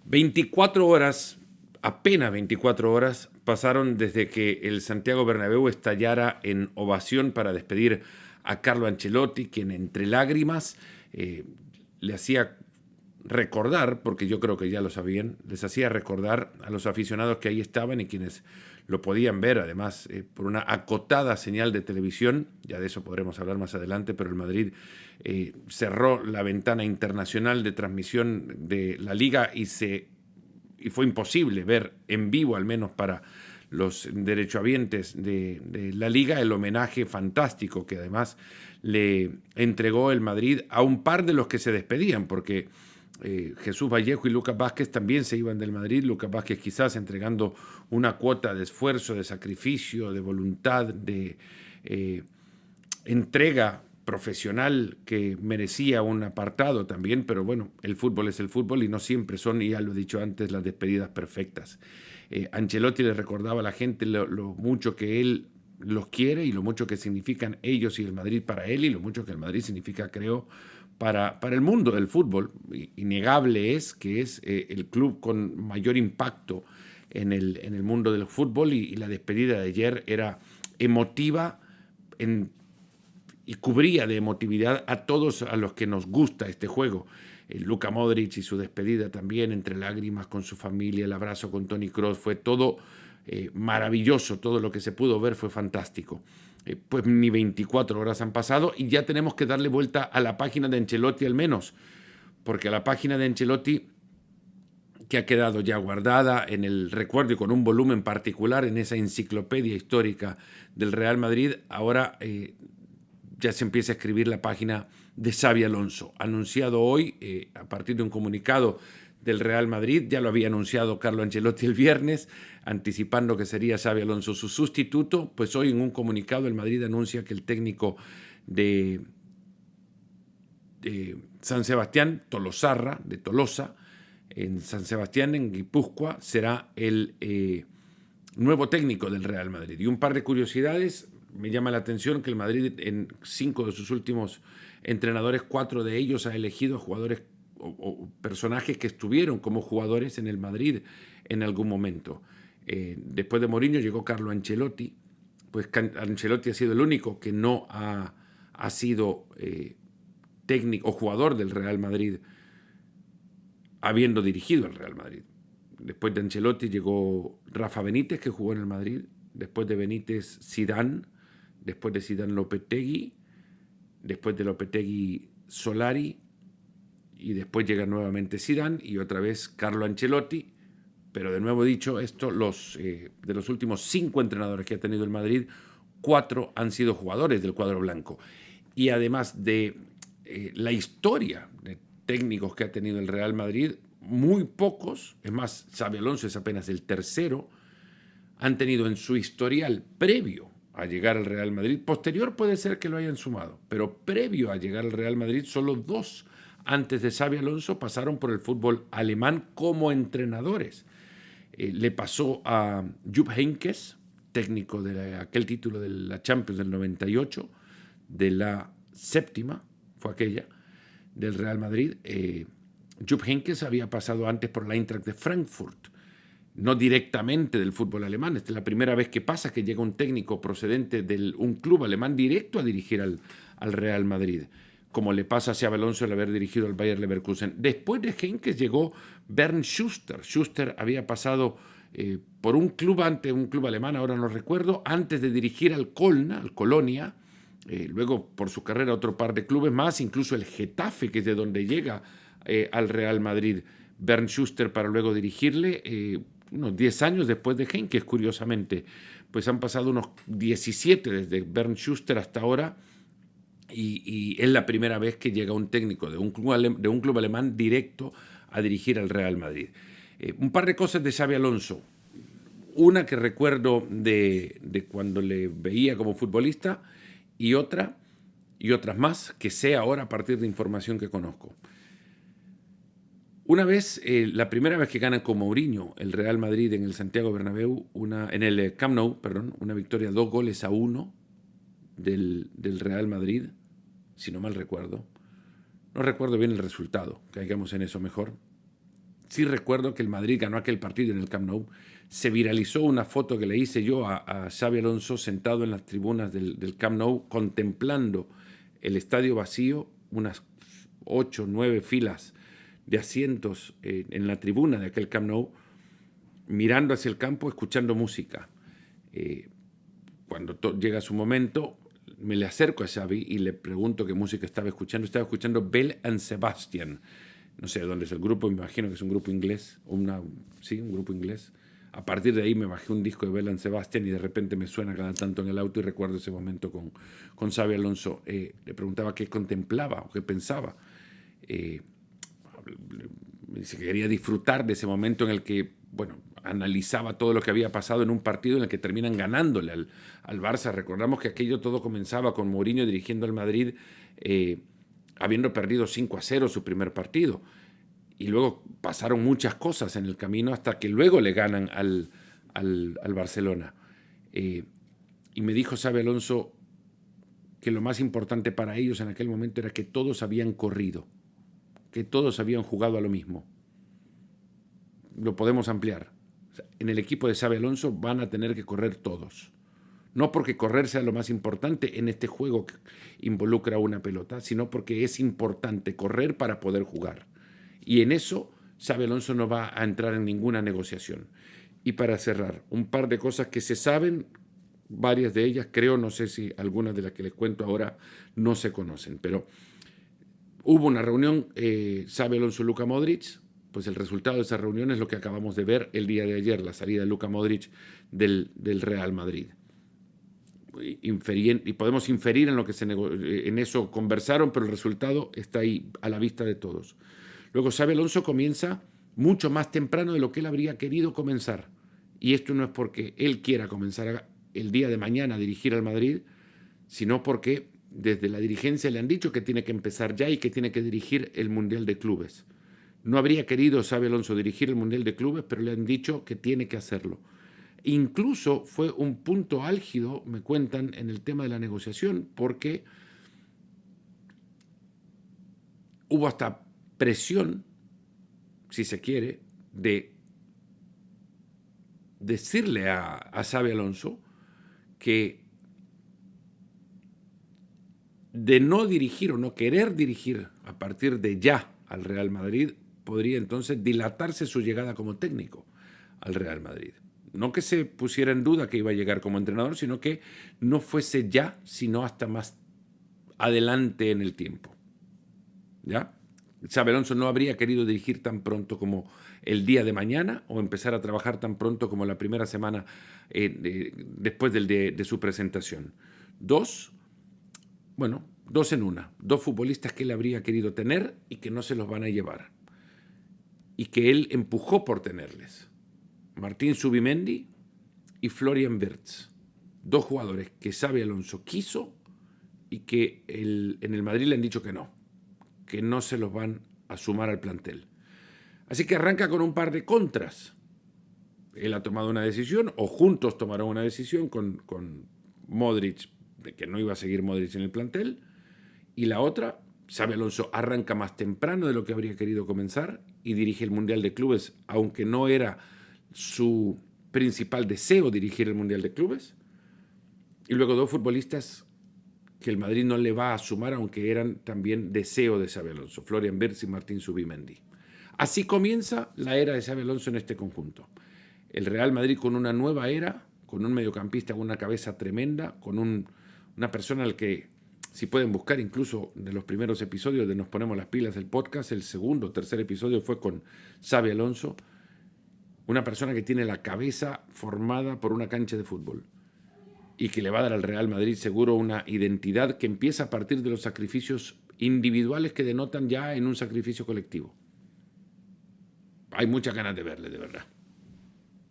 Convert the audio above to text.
24 horas, apenas 24 horas, pasaron desde que el Santiago Bernabéu estallara en ovación para despedir a Carlo Ancelotti, quien entre lágrimas le hacía recordar, porque yo creo que ya lo sabían, les hacía recordar a los aficionados que ahí estaban y quienes lo podían ver, además, por una acotada señal de televisión, ya de eso podremos hablar más adelante, pero el Madrid cerró la ventana internacional de transmisión de la liga y fue imposible ver en vivo, al menos para los derechohabientes de la liga, el homenaje fantástico que además le entregó el Madrid a un par de los que se despedían, porque Jesús Vallejo y Lucas Vázquez también se iban del Madrid. Lucas Vázquez quizás entregando una cuota de esfuerzo, de sacrificio, de voluntad, de entrega profesional que merecía un apartado también, pero bueno, el fútbol es el fútbol y no siempre son, y ya lo he dicho antes, las despedidas perfectas. Ancelotti le recordaba a la gente lo mucho que él los quiere y lo mucho que significan ellos y el Madrid para él y lo mucho que el Madrid significa, creo, para el mundo del fútbol. Innegable es que es el club con mayor impacto en el mundo del fútbol y la despedida de ayer era emotiva y cubría de emotividad a todos a los que nos gusta este juego. Luka Modric y su despedida también, entre lágrimas con su familia, el abrazo con Toni Kroos, fue todo maravilloso, todo lo que se pudo ver fue fantástico. Pues ni 24 horas han pasado y ya tenemos que darle vuelta a la página de Ancelotti al menos, porque a la página de Ancelotti, que ha quedado ya guardada en el recuerdo y con un volumen particular en esa enciclopedia histórica del Real Madrid, ahora ya se empieza a escribir la página de Xabi Alonso, anunciado hoy a partir de un comunicado del Real Madrid. Ya lo había anunciado Carlo Ancelotti el viernes, anticipando que sería Xabi Alonso su sustituto. Pues hoy en un comunicado el Madrid anuncia que el técnico de San Sebastián, Tolosarra, de Tolosa, en San Sebastián, en Guipúzcoa, será el nuevo técnico del Real Madrid. Y un par de curiosidades. Me llama la atención que el Madrid en 5 de sus últimos entrenadores, 4 de ellos ha elegido jugadores o personajes que estuvieron como jugadores en el Madrid en algún momento. Después de Mourinho llegó Carlo Ancelotti. Pues Ancelotti ha sido el único que no ha sido técnico o jugador del Real Madrid habiendo dirigido el Real Madrid. Después de Ancelotti llegó Rafa Benítez, que jugó en el Madrid. Después de Benítez, Zidane. Después de Zidane, Lopetegui. Después de Lopetegui, Solari. Y después llega nuevamente Zidane y otra vez Carlo Ancelotti. Pero de nuevo dicho esto, de los últimos 5 entrenadores que ha tenido el Madrid, 4 han sido jugadores del cuadro blanco. Y además de la historia de técnicos que ha tenido el Real Madrid, muy pocos, es más, Xabi Alonso es apenas el tercero, han tenido en su historial previo a llegar al Real Madrid, posterior puede ser que lo hayan sumado, pero previo a llegar al Real Madrid, solo 2 antes de Xabi Alonso pasaron por el fútbol alemán como entrenadores. Le pasó a Jupp Heynckes, técnico de aquel título de la Champions del 98, de la séptima, fue aquella, del Real Madrid. Jupp Heynckes había pasado antes por la Eintracht de Frankfurt, no directamente del fútbol alemán. Esta es la primera vez que pasa que llega un técnico procedente de un club alemán directo a dirigir al Real Madrid, como le pasa a Xabi Alonso al haber dirigido al Bayer Leverkusen. Después de Heynckes llegó Bernd Schuster. Schuster había pasado por un club alemán, ahora no recuerdo, antes de dirigir al Colonia, luego por su carrera otro par de clubes más, incluso el Getafe, que es de donde llega al Real Madrid Bernd Schuster para luego dirigirle, unos 10 años después de Heynckes, curiosamente. Pues han pasado unos 17 desde Bernd Schuster hasta ahora, y es la primera vez que llega un técnico de un club alemán directo a dirigir al Real Madrid. Un par de cosas de Xabi Alonso. Una que recuerdo de cuando le veía como futbolista y otras más que sé ahora a partir de información que conozco. Una vez, la primera vez que gana con Mourinho el Real Madrid en el Santiago Bernabéu, en el Camp Nou, perdón, una victoria 2-1 del Real Madrid, si no mal recuerdo. No recuerdo bien el resultado, caigamos en eso mejor. sí recuerdo que el Madrid ganó aquel partido en el Camp Nou. Se viralizó una foto que le hice yo a Xabi Alonso sentado en las tribunas del Camp Nou, contemplando el estadio vacío, unas 8 o 9 filas de asientos en la tribuna de aquel Camp Nou, mirando hacia el campo, escuchando música. Cuando llega su momento, me le acerco a Xavi y le pregunto qué música estaba escuchando. Estaba escuchando Belle and Sebastian. No sé de dónde es el grupo, me imagino que es un grupo inglés. Sí, un grupo inglés. A partir de ahí me bajé un disco de Belle and Sebastian y de repente me suena cada tanto en el auto y recuerdo ese momento con Xabi Alonso. Le preguntaba qué contemplaba o qué pensaba. Se quería disfrutar de ese momento en el que, bueno, analizaba todo lo que había pasado en un partido en el que terminan ganándole al Barça. Recordamos que aquello todo comenzaba con Mourinho dirigiendo al Madrid, habiendo perdido 5-0 su primer partido. Y luego pasaron muchas cosas en el camino hasta que luego le ganan al Barcelona. Y me dijo Xabi Alonso que lo más importante para ellos en aquel momento era que todos habían corrido, que todos habían jugado a lo mismo. Lo podemos ampliar. O sea, en el equipo de Xabi Alonso van a tener que correr todos. No porque correr sea lo más importante en este juego que involucra una pelota, sino porque es importante correr para poder jugar. Y en eso Xabi Alonso no va a entrar en ninguna negociación. Y para cerrar, un par de cosas que se saben, varias de ellas, creo, no sé si algunas de las que les cuento ahora no se conocen, pero hubo una reunión, Xabi Alonso-Luka Modric, pues el resultado de esa reunión es lo que acabamos de ver el día de ayer, la salida de Luka Modric del Real Madrid. Y podemos inferir en lo que en eso conversaron, pero el resultado está ahí a la vista de todos. Luego Xabi Alonso comienza mucho más temprano de lo que él habría querido comenzar. Y esto no es porque él quiera comenzar el día de mañana a dirigir al Madrid, sino porque desde la dirigencia le han dicho que tiene que empezar ya y que tiene que dirigir el Mundial de Clubes. No habría querido Xabi Alonso dirigir el Mundial de Clubes, pero le han dicho que tiene que hacerlo. Incluso fue un punto álgido, me cuentan, en el tema de la negociación, porque hubo hasta presión, si se quiere, de decirle a Xabi Alonso que de no dirigir o no querer dirigir a partir de ya al Real Madrid, podría entonces dilatarse su llegada como técnico al Real Madrid. No que se pusiera en duda que iba a llegar como entrenador, sino que no fuese ya, sino hasta más adelante en el tiempo. ¿Ya? Xabi Alonso no habría querido dirigir tan pronto como el día de mañana o empezar a trabajar tan pronto como la primera semana después de su presentación. Dos en una. Dos futbolistas que él habría querido tener y que no se los van a llevar. Y que él empujó por tenerles. Martín Zubimendi y Florian Wirtz. Dos jugadores que Xabi Alonso quiso y que en el Madrid le han dicho que no se los van a sumar al plantel. Así que arranca con un par de contras. Él ha tomado una decisión, o juntos tomaron una decisión con Modric, de que no iba a seguir Modric en el plantel, y la otra, Xabi Alonso arranca más temprano de lo que habría querido comenzar y dirige el Mundial de Clubes, aunque no era su principal deseo dirigir el Mundial de Clubes, y luego dos futbolistas que el Madrid no le va a sumar, aunque eran también deseo de Xabi Alonso, Florian Wirtz y Martín Zubimendi. Así comienza la era de Xabi Alonso en este conjunto. El Real Madrid con una nueva era, con un mediocampista con una cabeza tremenda, con una persona al que, si pueden buscar incluso de los primeros episodios de Nos Ponemos las Pilas del podcast, el segundo o tercer episodio fue con Xabi Alonso, una persona que tiene la cabeza formada por una cancha de fútbol y que le va a dar al Real Madrid seguro una identidad que empieza a partir de los sacrificios individuales que denotan ya en un sacrificio colectivo. Hay muchas ganas de verle, de verdad.